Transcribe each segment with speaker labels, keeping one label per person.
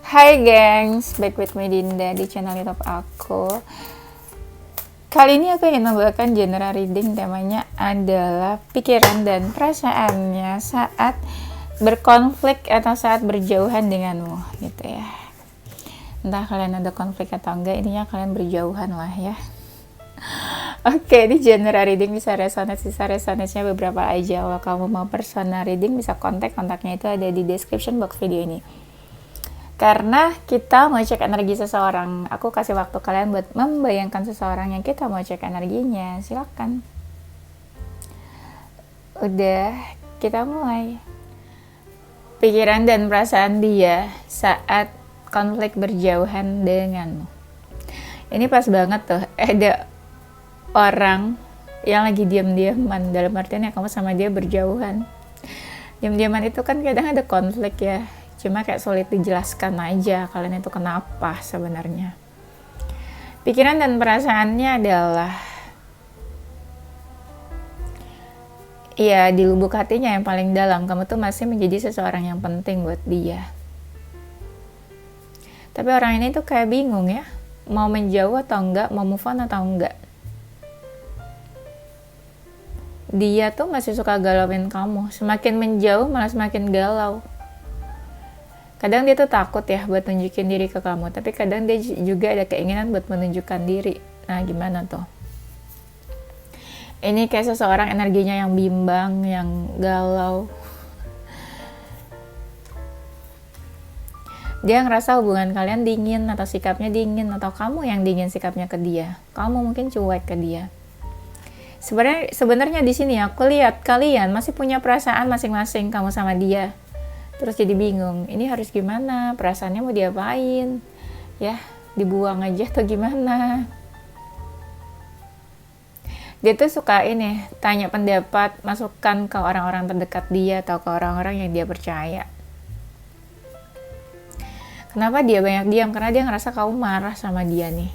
Speaker 1: Hai gengs, back with me Dinda di channel YouTube aku. Kali ini aku ingin membawakan general reading, temanya adalah pikiran dan perasaannya saat berkonflik atau saat berjauhan denganmu, gitu ya. Entah kalian ada konflik atau enggak, intinya kalian berjauhan lah ya. Oke, di general reading bisa resonate, nya beberapa aja. Kalau kamu mau personal reading bisa kontaknya itu ada di description box video ini. Karena kita mau cek energi seseorang, aku kasih waktu kalian buat membayangkan seseorang yang kita mau cek energinya. Silakan. Udah, kita mulai. Pikiran dan perasaan dia saat konflik berjauhan denganmu. Ini pas banget tuh, ada orang yang lagi diam-diaman, dalam artian ya kamu sama dia berjauhan. Diam-diaman itu kan kadang ada konflik ya, cuma kayak sulit dijelaskan aja kalian itu kenapa sebenarnya. Pikiran dan perasaannya adalah ya di lubuk hatinya yang paling dalam, kamu tuh masih menjadi seseorang yang penting buat dia. Tapi orang ini tuh kayak bingung ya, mau menjauh atau enggak, mau move on atau enggak. Dia tuh masih suka galauin kamu, semakin menjauh malah semakin galau. Kadang dia tuh takut ya buat nunjukin diri ke kamu, tapi kadang dia juga ada keinginan buat menunjukkan diri. Nah, gimana tuh? Ini kayak seseorang energinya yang bimbang, yang galau. Dia ngerasa hubungan kalian dingin, atau sikapnya dingin, atau kamu yang dingin sikapnya ke dia. Kamu mungkin cuek ke dia. Sebenarnya di sini aku lihat kalian masih punya perasaan masing-masing, kamu sama dia. Terus jadi bingung, ini harus gimana, perasaannya mau diapain, ya dibuang aja atau gimana. Dia tuh suka ini, tanya pendapat, masukan ke orang-orang terdekat dia atau ke orang-orang yang dia percaya. Kenapa dia banyak diam? Karena dia ngerasa kamu marah sama dia nih.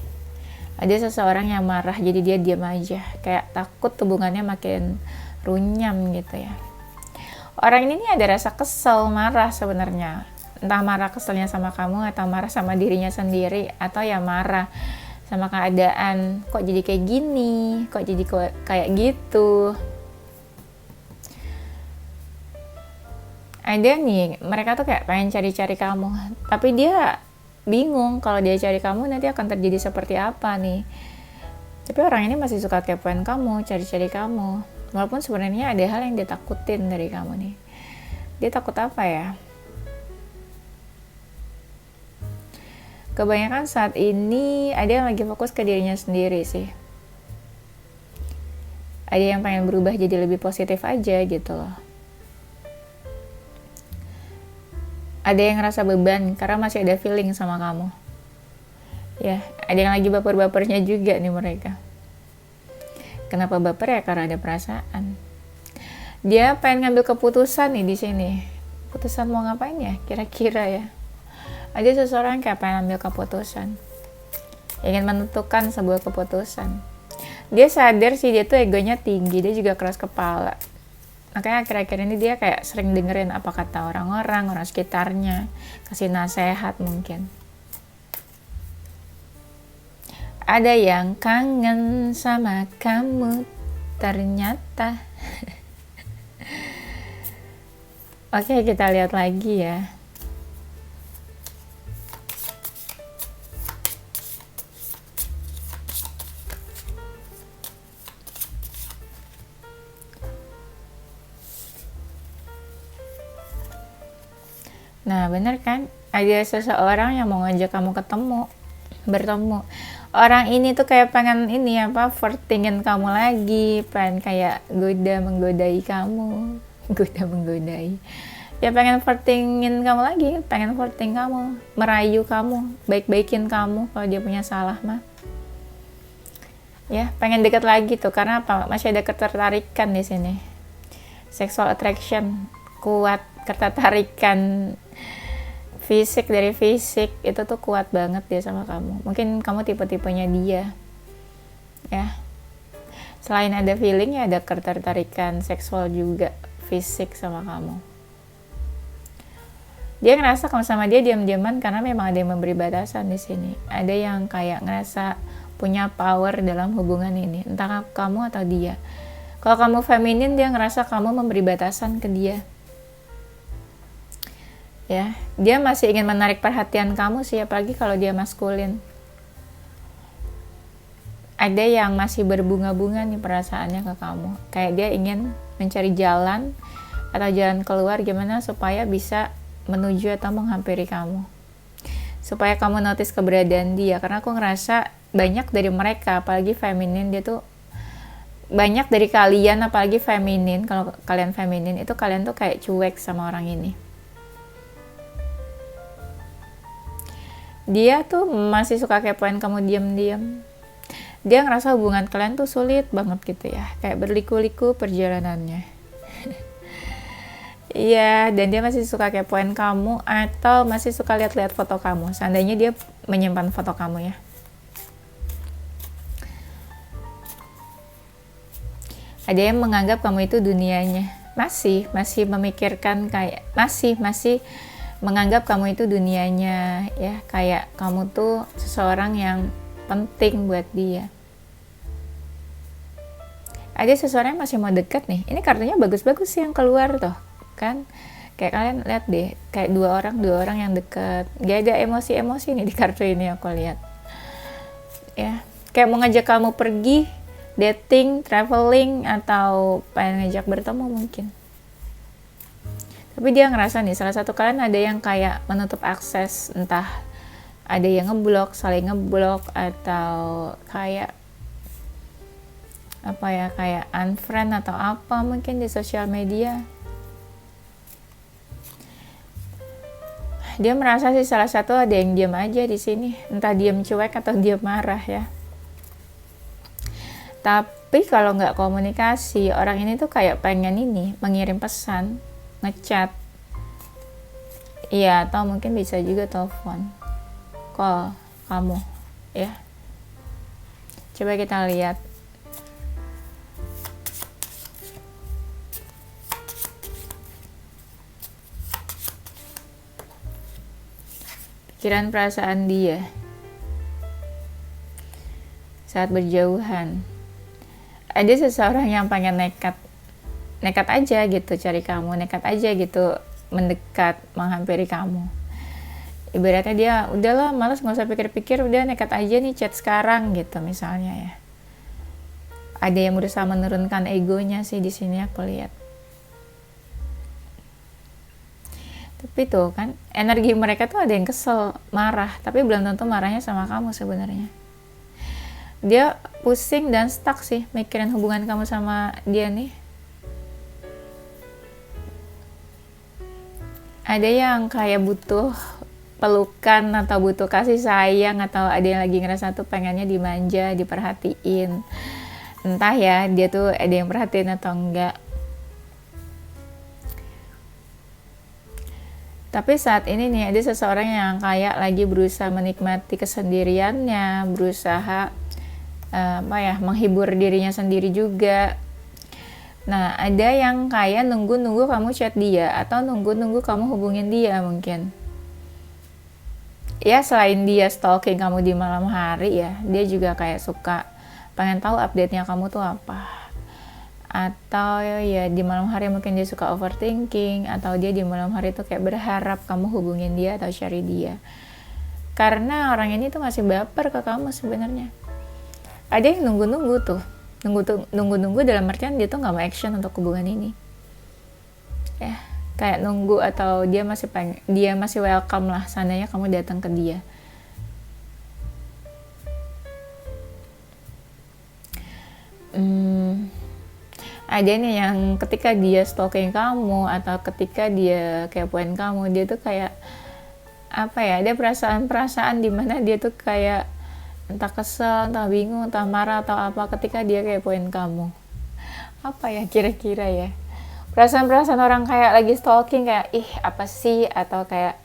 Speaker 1: Ada seseorang yang marah, jadi dia diam aja, kayak takut hubungannya makin runyam gitu ya. Orang ini ada rasa kesel, marah sebenarnya. Entah marah keselnya sama kamu atau marah sama dirinya sendiri, atau ya marah sama keadaan. Kok jadi kayak gini? Kok jadi kayak gitu? Ada nih, mereka tuh kayak pengen cari-cari kamu, tapi dia bingung kalau dia cari kamu nanti akan terjadi seperti apa nih. Tapi orang ini masih suka kepoin kamu, cari-cari kamu. Walaupun sebenarnya ada hal yang dia takutin dari kamu nih. Dia takut apa ya? Kebanyakan saat ini ada yang lagi fokus ke dirinya sendiri sih. Ada yang pengen berubah jadi lebih positif aja gitu loh. Ada yang ngerasa beban karena masih ada feeling sama kamu. Ya, ada yang lagi baper-bapernya juga nih mereka. Kenapa baper ya? Karena ada perasaan. Dia pengen ngambil keputusan nih di sini. Keputusan mau ngapain ya? Kira-kira ya. Ada seseorang kayak pengen ambil keputusan. Ingin menentukan sebuah keputusan. Dia sadar sih dia tuh egonya tinggi. Dia juga keras kepala. Makanya akhir-akhir ini dia kayak sering dengerin apa kata orang-orang, orang sekitarnya. Kasih nasihat mungkin. Ada yang kangen sama kamu ternyata. Oke, kita lihat lagi ya. Nah, bener kan? Ada seseorang yang mau ngajak kamu bertemu. Orang ini tuh kayak pengen ini flirtingin kamu lagi, pengen kayak menggodai kamu. Menggodai. Ya pengen flirtingin kamu lagi, pengen flirting kamu, merayu kamu, baik-baikin kamu kalau dia punya salah mah. Ya, pengen deket lagi tuh karena apa? Masih ada ketertarikan di sini. Sexual attraction kuat, ketertarikan fisik dari fisik itu tuh kuat banget dia sama kamu. Mungkin kamu tipe-tipenya dia ya. Selain ada feeling ya ada ketertarikan seksual juga, fisik sama kamu. Dia ngerasa kalau sama dia diam-diaman karena memang ada yang memberi batasan di sini. Ada yang kayak ngerasa punya power dalam hubungan ini, entah kamu atau dia. Kalau kamu feminin, dia ngerasa kamu memberi batasan ke dia. Ya, dia masih ingin menarik perhatian kamu sih, apalagi kalau dia maskulin. Ada yang masih berbunga-bunga nih perasaannya ke kamu. Kayak dia ingin mencari jalan atau jalan keluar gimana supaya bisa menuju atau menghampiri kamu. Supaya kamu notice keberadaan dia. Karena aku ngerasa banyak dari mereka, apalagi feminin, dia tuh banyak dari kalian, apalagi feminin, kalau kalian feminin itu kalian tuh kayak cuek sama orang ini. Dia tuh masih suka kepoin kamu diam-diam. Dia ngerasa hubungan kalian tuh sulit banget gitu ya, kayak berliku-liku perjalanannya. Iya, dan dia masih suka kepoin kamu atau masih suka lihat-lihat foto kamu. Seandainya dia menyimpan foto kamu ya. Ada yang menganggap kamu itu dunianya. Masih memikirkan kayak masih menganggap kamu itu dunianya ya, kayak kamu tuh seseorang yang penting buat dia. Ada seseorang yang masih mau dekat nih. Ini kartunya bagus-bagus sih yang keluar tuh, kan? Kayak kalian lihat deh, kayak dua orang yang dekat. Gak ada emosi-emosi nih di kartu ini aku lihat. Ya, kayak mau ngajak kamu pergi, dating, traveling, atau pengen ngajak bertemu mungkin. Tapi dia ngerasa nih, salah satu kalian ada yang kayak menutup akses, entah ada yang ngeblok, saling ngeblok, atau kayak apa ya, kayak unfriend atau apa mungkin di sosial media. Dia merasa sih salah satu ada yang diam aja di sini, entah diam cuek atau diam marah ya. Tapi kalau nggak komunikasi, orang ini tuh kayak pengen ini, mengirim pesan, ngechat, iya, atau mungkin bisa juga telepon, call kamu, ya. Coba kita lihat. Pikiran perasaan dia saat berjauhan. Ada seseorang yang pengen nekat aja gitu cari kamu, nekat aja gitu mendekat, menghampiri kamu. Ibaratnya dia udahlah malas, nggak usah pikir-pikir, udah nekat aja nih chat sekarang gitu misalnya ya. Ada yang berusaha menurunkan egonya sih di sini aku lihat. Tapi tuh kan energi mereka tuh ada yang kesel, marah, tapi belum tentu marahnya sama kamu sebenarnya. Dia pusing dan stuck sih mikirin hubungan kamu sama dia nih. Ada yang kayak butuh pelukan atau butuh kasih sayang, atau ada yang lagi ngerasa tuh pengennya dimanja, diperhatiin. Entah ya dia tuh ada yang perhatiin atau enggak. Tapi saat ini nih ada seseorang yang kayak lagi berusaha menikmati kesendiriannya, berusaha menghibur dirinya sendiri juga. Nah, ada yang kayak nunggu-nunggu kamu chat dia atau nunggu-nunggu kamu hubungin dia mungkin. Ya, selain dia stalking kamu di malam hari ya, dia juga kayak suka pengen tahu update-nya kamu tuh apa. Atau ya di malam hari mungkin dia suka overthinking, atau dia di malam hari tuh kayak berharap kamu hubungin dia atau cari dia. Karena orang ini tuh masih baper ke kamu sebenarnya. Ada yang nunggu-nunggu tuh. Nunggu dalam artian dia tuh nggak mau action untuk hubungan ini. Ya, kayak nunggu, atau dia masih welcome lah seandainya kamu datang ke dia. Ada nih yang ketika dia stalking kamu atau ketika dia kepoin kamu, dia tuh kayak apa ya, ada perasaan-perasaan di mana dia tuh kayak entah kesel, entah bingung, entah marah atau apa ketika dia kepoin kamu. Apa ya kira-kira ya, perasaan-perasaan orang kayak lagi stalking, kayak ih apa sih, atau kayak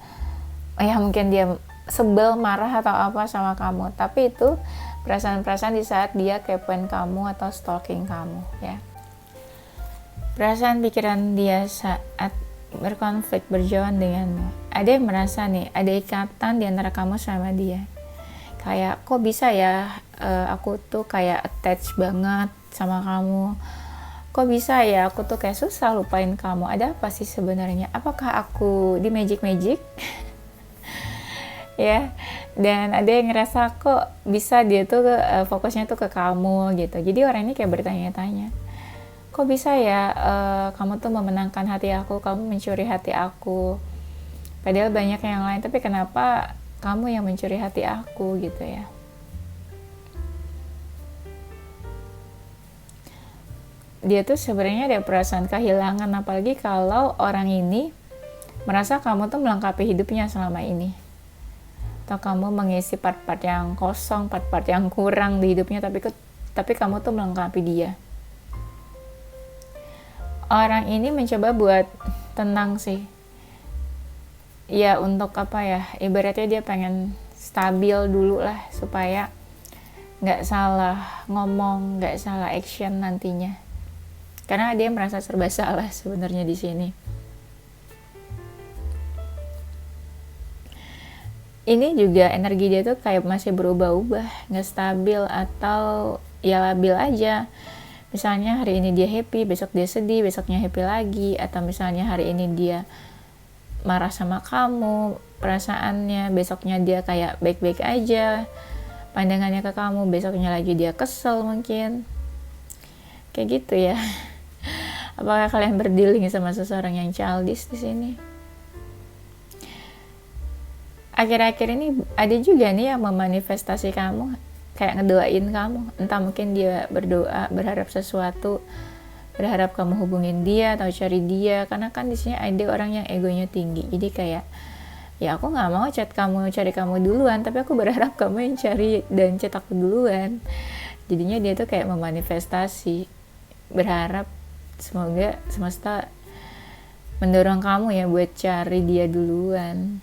Speaker 1: ya mungkin dia sebel, marah atau apa sama kamu. Tapi itu perasaan-perasaan di saat dia kepoin kamu atau stalking kamu ya. Perasaan pikiran dia saat berkonflik, berjauhan denganmu. ada yang merasa nih, ada ikatan di antara kamu sama dia. Kayak, kok bisa ya aku tuh kayak attach banget sama kamu. Kok bisa ya aku tuh kayak susah lupain kamu. Ada apa sih sebenarnya? Apakah aku di magic ya? Dan ada yang ngerasa kok bisa dia tuh fokusnya tuh ke kamu gitu. Jadi orang ini kayak bertanya-tanya, kok bisa ya kamu tuh memenangkan hati aku, kamu mencuri hati aku, padahal banyak yang lain, tapi kenapa kamu yang mencuri hati aku gitu ya. Dia tuh sebenarnya ada perasaan kehilangan, apalagi kalau orang ini merasa kamu tuh melengkapi hidupnya selama ini, atau kamu mengisi part-part yang kosong, part-part yang kurang di hidupnya, tapi kamu tuh melengkapi dia. Orang ini mencoba buat tenang sih ya, untuk apa ya, ibaratnya dia pengen stabil dulu lah supaya nggak salah ngomong, nggak salah action nantinya, karena dia merasa serba salah sebenarnya di sini. Ini juga energi dia tuh kayak masih berubah-ubah, nggak stabil atau ya labil aja. Misalnya hari ini dia happy, besok dia sedih, besoknya happy lagi. Atau misalnya hari ini dia marah sama kamu, perasaannya, besoknya dia kayak baik-baik aja, pandangannya ke kamu, besoknya lagi dia kesel mungkin. Kayak gitu ya. Apakah kalian berdealing sama seseorang yang childish di sini? Akhir-akhir ini ada juga nih yang memanifestasi kamu, kayak ngedoain kamu. Entah mungkin dia berdoa, berharap sesuatu, berharap kamu hubungin dia atau cari dia. Karena kan di sini ada orang yang egonya tinggi. Jadi kayak, ya aku nggak mau chat kamu, cari kamu duluan, tapi aku berharap kamu yang cari dan chat aku duluan. Jadinya dia tuh kayak memanifestasi, berharap semoga semesta mendorong kamu ya buat cari dia duluan.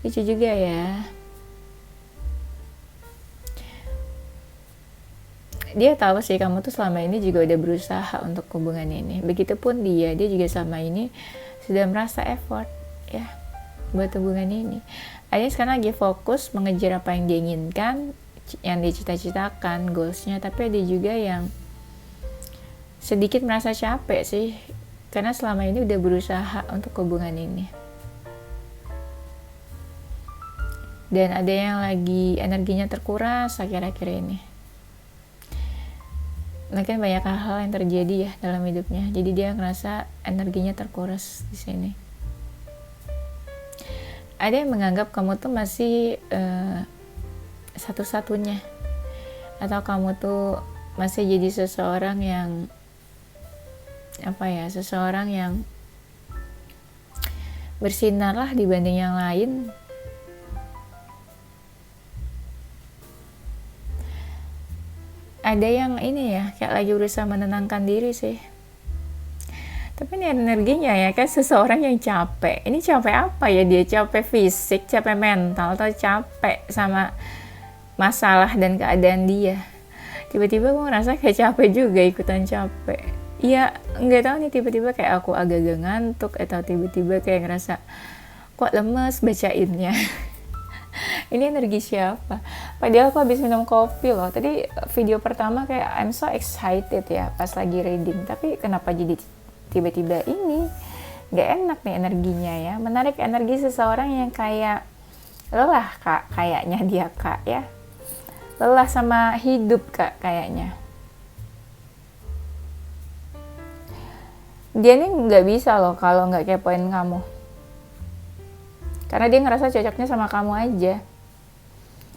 Speaker 1: Lucu juga ya. Dia tahu sih kamu tuh selama ini juga udah berusaha untuk hubungan ini. Begitupun dia juga selama ini sudah merasa effort ya buat hubungan ini. Ada sekarang lagi fokus mengejar apa yang dia inginkan, yang dia cita-citakan, goalsnya. Tapi ada juga yang sedikit merasa capek sih, karena selama ini udah berusaha untuk hubungan ini. Dan ada yang lagi energinya terkuras akhir-akhir ini. Mungkin banyak hal yang terjadi ya dalam hidupnya, jadi dia ngerasa energinya terkuras di sini. Ada yang menganggap kamu tuh masih satu-satunya, atau kamu tuh masih jadi seseorang yang seseorang yang bersinar lah dibanding yang lain. Ada yang ini ya, kayak lagi berusaha menenangkan diri sih. Tapi ini energinya ya, kayak seseorang yang capek. Ini capek apa ya dia? Capek fisik, capek mental, atau capek sama masalah dan keadaan dia? Tiba-tiba gue ngerasa kayak capek juga, ikutan capek. Iya, nggak tahu nih, tiba-tiba kayak aku agak-agak ngantuk, atau tiba-tiba kayak ngerasa kok lemes bacainnya. Ini energi siapa? Padahal aku habis minum kopi loh. Tadi video pertama kayak I'm so excited ya pas lagi reading. Tapi kenapa jadi tiba-tiba ini? Gak enak nih energinya ya. Menarik energi seseorang yang kayak lelah kak, kayaknya dia kak ya. Lelah sama hidup kak kayaknya. Dia nih gak bisa loh kalau gak kepoin kamu. Karena dia ngerasa cocoknya sama kamu aja.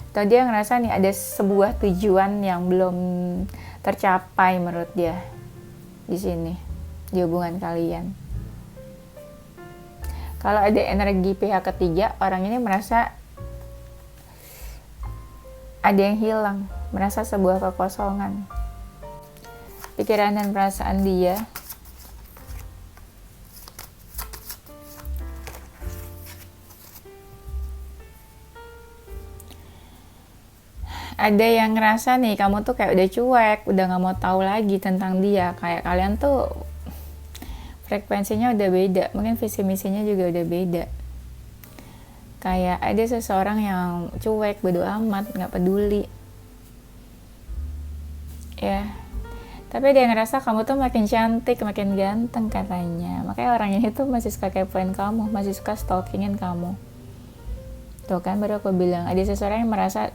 Speaker 1: Atau dia ngerasa nih ada sebuah tujuan yang belum tercapai menurut dia di sini, di hubungan kalian. Kalau ada energi pihak ketiga, orang ini merasa ada yang hilang, merasa sebuah kekosongan. Pikiran dan perasaan dia ada yang ngerasa nih kamu tuh kayak udah cuek, udah gak mau tahu lagi tentang dia. Kayak kalian tuh frekuensinya udah beda, mungkin visi misinya juga udah beda. Kayak ada seseorang yang cuek, bodo amat, nggak peduli ya, tapi dia ngerasa kamu tuh makin cantik, makin ganteng katanya, makanya orang ini tuh masih suka kepoin kamu, masih suka stalkingin kamu. Tuh kan, baru aku bilang ada seseorang yang merasa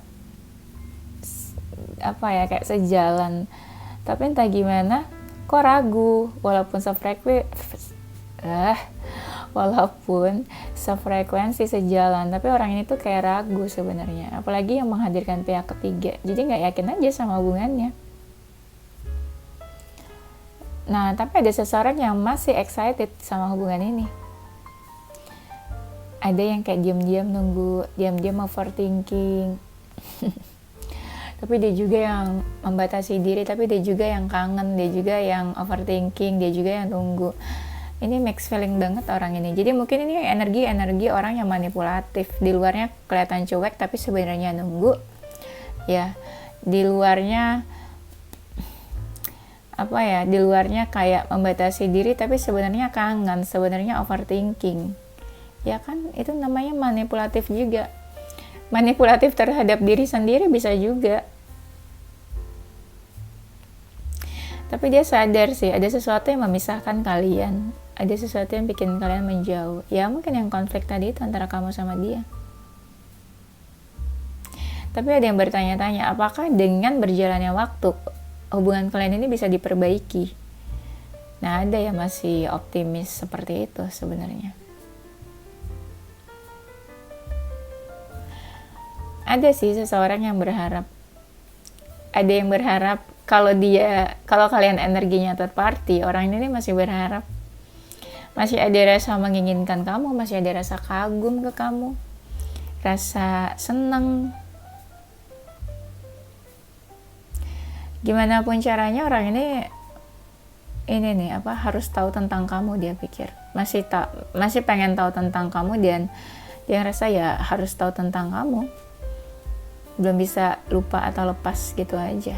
Speaker 1: apa ya, kayak sejalan, tapi entah gimana kok ragu, walaupun sefrekuensi, sejalan, tapi orang ini tuh kayak ragu sebenarnya, apalagi yang menghadirkan pihak ketiga, jadi nggak yakin aja sama hubungannya. Nah, tapi ada seseorang yang masih excited sama hubungan ini. Ada yang kayak diam-diam nunggu, diam-diam overthinking. Tapi dia juga yang membatasi diri, tapi dia juga yang kangen, dia juga yang overthinking, dia juga yang tunggu. Ini mixed feeling banget orang ini. Jadi mungkin ini energi orang yang manipulatif. Di luarnya kelihatan cuek, tapi sebenarnya nunggu. Ya, di luarnya di luarnya kayak membatasi diri, tapi sebenarnya kangen, sebenarnya overthinking. Ya kan, itu namanya manipulatif juga. Manipulatif terhadap diri sendiri bisa juga. Tapi dia sadar sih, ada sesuatu yang memisahkan kalian. Ada sesuatu yang bikin kalian menjauh. Ya mungkin yang konflik tadi itu antara kamu sama dia. Tapi ada yang bertanya-tanya, apakah dengan berjalannya waktu hubungan kalian ini bisa diperbaiki? Nah, ada yang masih optimis seperti itu sebenarnya. Ada sih seseorang yang berharap. Ada yang berharap kalau kalian energinya third party, orang ini masih berharap. Masih ada rasa menginginkan kamu, masih ada rasa kagum ke kamu, rasa senang. Gimana pun caranya orang ini nih harus tahu tentang kamu, dia pikir. Masih pengen tahu tentang kamu, dan dia ngerasa ya harus tahu tentang kamu. Belum bisa lupa atau lepas gitu aja.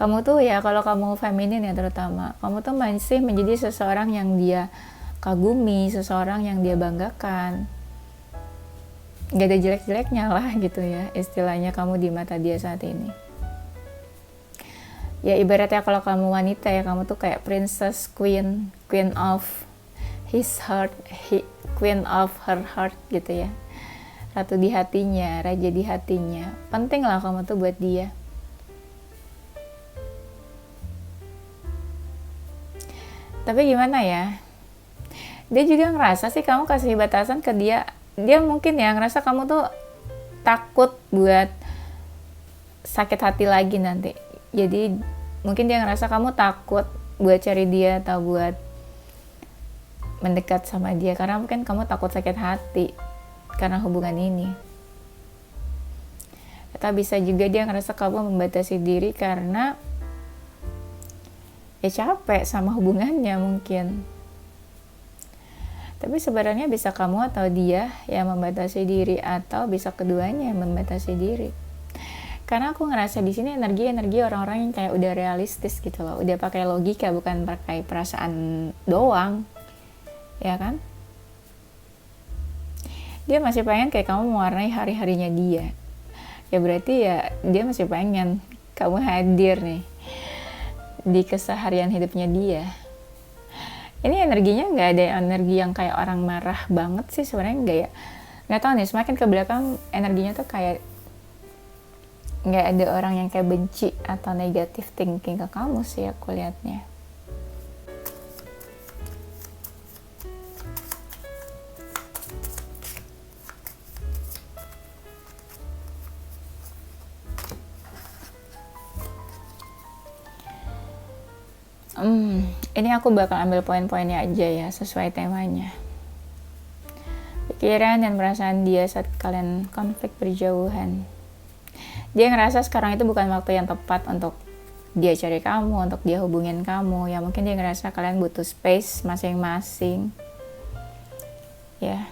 Speaker 1: Kamu tuh ya, kalau kamu feminin ya terutama, kamu tuh masih menjadi seseorang yang dia kagumi, seseorang yang dia banggakan. Gak ada jelek-jeleknya lah gitu ya, istilahnya kamu di mata dia saat ini. Ya ibaratnya kalau kamu wanita ya, kamu tuh kayak princess, queen of his heart, queen of her heart gitu ya. Ratu di hatinya, raja di hatinya. Penting lah kamu tuh buat dia. Tapi gimana ya, dia juga ngerasa sih kamu kasih batasan ke dia. Dia mungkin ya ngerasa kamu tuh takut buat sakit hati lagi nanti. Jadi mungkin dia ngerasa kamu takut buat cari dia atau buat mendekat sama dia, karena mungkin kamu takut sakit hati karena hubungan ini. Atau bisa juga dia ngerasa kamu membatasi diri karena ya capek sama hubungannya mungkin. Tapi sebenarnya bisa kamu atau dia yang membatasi diri, atau bisa keduanya yang membatasi diri. Karena aku ngerasa di sini energi orang-orang yang kayak udah realistis gitu loh, udah pakai logika, bukan pakai perasaan doang, ya kan? Dia masih pengen kayak kamu mewarnai hari-harinya dia. Ya berarti ya dia masih pengen kamu hadir nih di keseharian hidupnya dia. Ini energinya nggak ada energi yang kayak orang marah banget sih sebenarnya, nggak tahu nih, semakin ke belakang energinya tuh kayak nggak ada orang yang kayak benci atau negatif thinking ke kamu sih aku liatnya. Ini aku bakal ambil poin-poinnya aja ya, sesuai temanya. Pikiran dan perasaan dia saat kalian konflik berjauhan. Dia ngerasa sekarang itu bukan waktu yang tepat untuk dia cari kamu, untuk dia hubungin kamu. Ya mungkin dia ngerasa kalian butuh space masing-masing. Ya.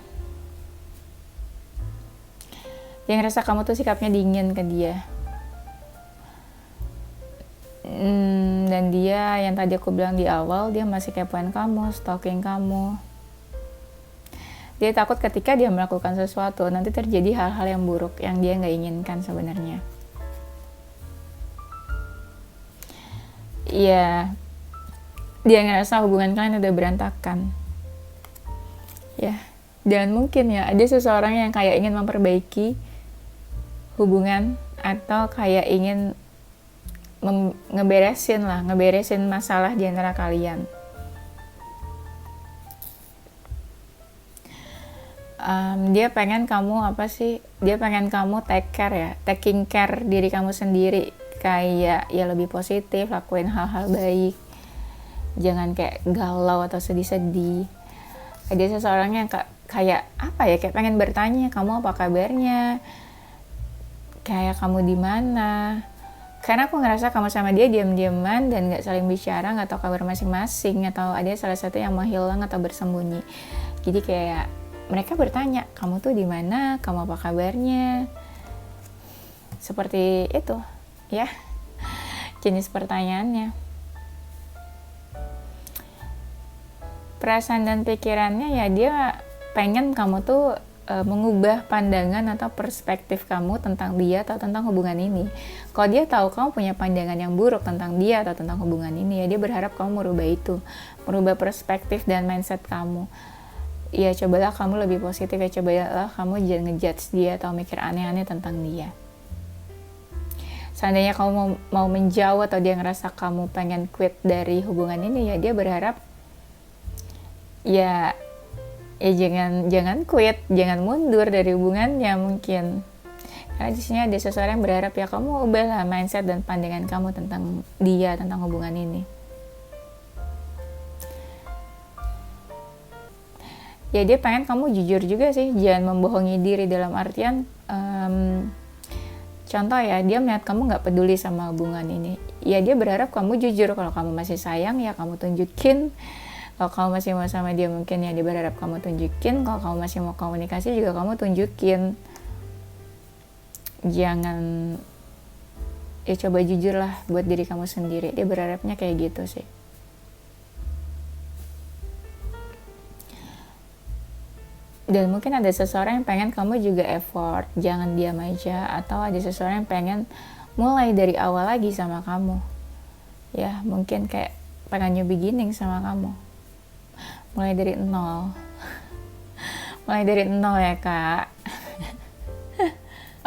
Speaker 1: Dia ngerasa kamu tuh sikapnya dingin ke dia. Dan dia ya yang tadi aku bilang di awal, dia masih kepoin kamu, stalking kamu. Dia takut ketika dia melakukan sesuatu nanti terjadi hal-hal yang buruk yang dia nggak inginkan sebenarnya. Ya, dia ngerasa hubungan kalian udah berantakan. Ya, dan mungkin ya ada seseorang yang kayak ingin memperbaiki hubungan atau kayak ingin ngeberesin masalah di antara kalian. Dia pengen kamu dia pengen kamu taking care diri kamu sendiri, kayak ya lebih positif, lakuin hal-hal baik, jangan kayak galau atau sedih-sedih. Ada seseorang yang kayak pengen bertanya kamu apa kabarnya, kayak kamu di mana. Karena aku ngerasa kamu sama dia diam-diaman dan gak saling bicara, gak tahu kabar masing-masing, atau ada salah satu yang menghilang atau bersembunyi. Jadi kayak mereka bertanya, kamu tuh di mana, kamu apa kabarnya, seperti itu ya jenis pertanyaannya. Perasaan dan pikirannya ya dia pengen kamu tuh mengubah pandangan atau perspektif kamu tentang dia atau tentang hubungan ini. Kalau dia tahu kamu punya pandangan yang buruk tentang dia atau tentang hubungan ini, ya dia berharap kamu merubah itu, merubah perspektif dan mindset kamu. Ya cobalah kamu lebih positif, ya cobalah kamu jangan ngejudge dia atau mikir aneh-aneh tentang dia. Seandainya kamu mau menjauh atau dia ngerasa kamu pengen quit dari hubungan ini, ya dia berharap ya jangan quit, jangan mundur dari hubungannya mungkin. Karena di sini ada seseorang yang berharap ya kamu ubahlah mindset dan pandangan kamu tentang dia, tentang hubungan ini. Ya dia pengen kamu jujur juga sih, jangan membohongi diri dalam artian contoh ya, dia melihat kamu gak peduli sama hubungan ini, ya dia berharap kamu jujur. Kalau kamu masih sayang ya kamu tunjukin. Kalau kamu masih mau sama dia mungkin ya dia berharap kamu tunjukin. Kalau kamu masih mau komunikasi juga kamu tunjukin. Jangan, ya coba jujur lah buat diri kamu sendiri. Dia berharapnya kayak gitu sih. Dan mungkin ada seseorang yang pengen kamu juga effort, jangan diam aja. Atau ada seseorang yang pengen mulai dari awal lagi sama kamu. Ya mungkin kayak pengen new beginning sama kamu. Mulai dari nol. Mulai dari nol ya kak.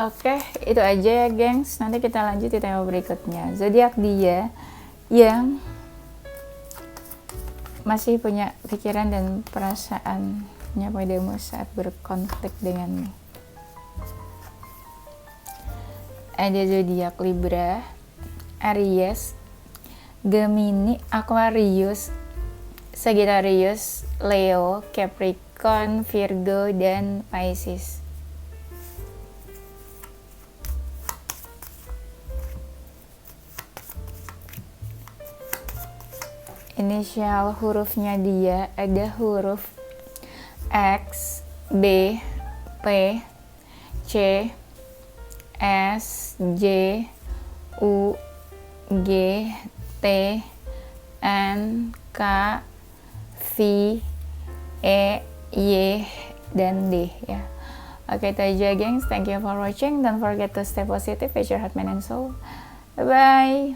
Speaker 1: Oke, itu aja ya gengs. Nanti kita lanjut di tema berikutnya. Zodiak dia yang masih punya pikiran dan perasaannya padamu saat berkonflik denganmu. Ada zodiak Libra, Aries, Gemini, Aquarius, Sagittarius, Leo, Capricorn, Virgo, dan Pisces. Inisial hurufnya dia ada huruf X, B, P, C, S, J, U, G, T, N, K, V, E, Y, dan D ya. Oke, itu aja gengs. Thank you for watching. Don't forget to stay positive with your heart, mind, and soul. Bye bye.